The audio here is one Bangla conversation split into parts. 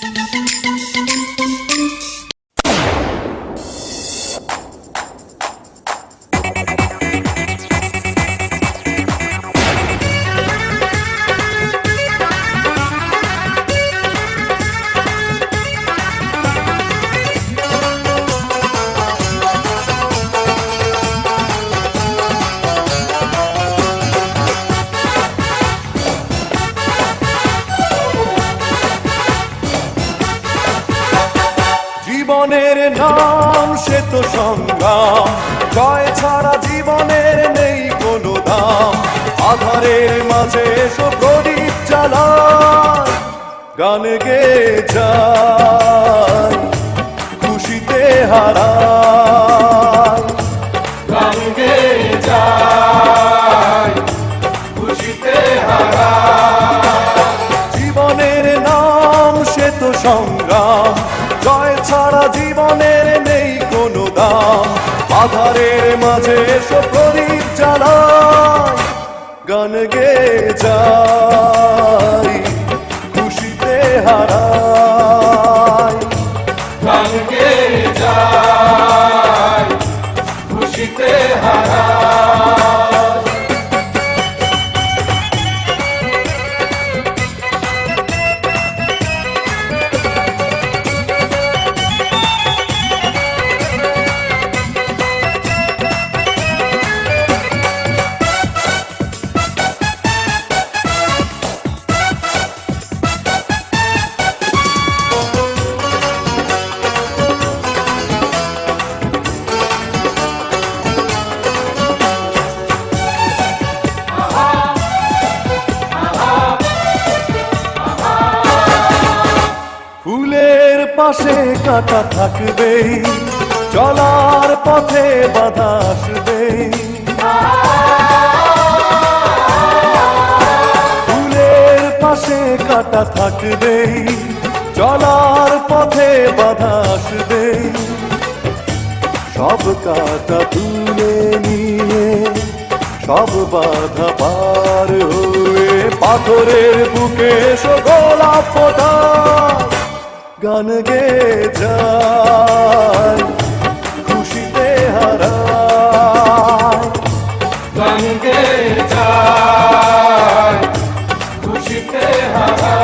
জীবনের নাম সে তো সংগ্রাম, জয় ছাড়া জীবনের নেই কোনো দাম। আধারের মাঝে এসো প্রদীপ জ্বালায়, গান গেয়ে যায় খুশিতে হারায়, গান গেয়ে যায় খুশিতে হারায়। জীবনের নাম সে তো সংগ্রাম, জয় ছাড়া জীবনের নেই কোনো দাম। আধারের মাঝে এসো প্রদীপ জ্বালায়, গান গেয়ে যায় খুশিতে হারায়, গান গেয়ে যায় খুশিতে হারায়। ফুলের পাশে কাঁটা থাকবে, চলার পথে বাধা আসবে। ফুলের পাশে কাঁটা থাকবে, চলার পথে বাধা আসবে। সব কাঁটা তুলে নিয়ে, সব বাধা পার হয়ে পাথরের বুকে এসো গোলাপ ফোটায়, গান গেয়ে যায় খুশিতে হারায়, গান গেয়ে যায় খুশিতে হারায়।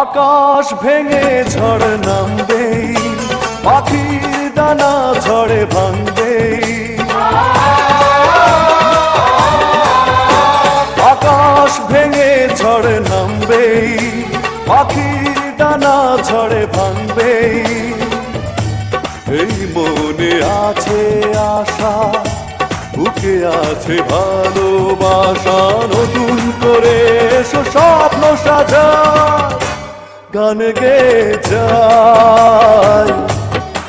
আকাশ ভেঙে ঝড় নামবে, পাখির ডানা ঝড়ে ভাঙবে। আকাশ ভেঙে ঝড় নামবে, পাখির ডানা ঝড়ে ভাঙবে। এই মনে আছে আশা, বুকে আছে ভালোবাসা, নতুন করে এসো স্বপ্ন সাজায়, গান গেয়ে যায়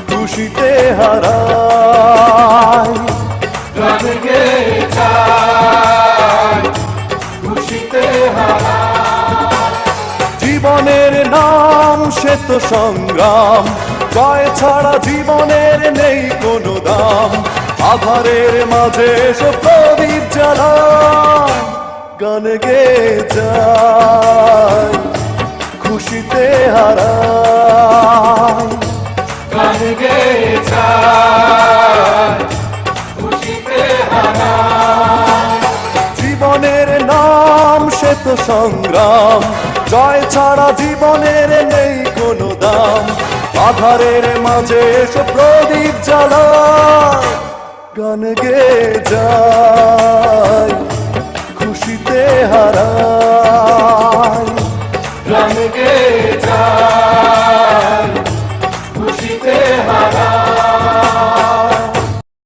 খুশিতে হারায়, গান গেয়ে যায় খুশিতে হারায়। জীবনের নাম সে তো সংগ্রাম, জয় ছাড়া জীবনের নেই কোনো দাম। আধারের মাঝে এসো প্রদীপ জ্বালায়, গান গেয়ে যায় খুশিতে হারায়, গান গেয়ে যায় খুশিতে হারায়। জীবনের নাম সে তো সংগ্রাম, জয় ছাড়া জীবনের নেই কোনো দাম। আধারের মাঝে এসো প্রদীপ জ্বালায়, গান গেয়ে যায় খুশিতে হারায়।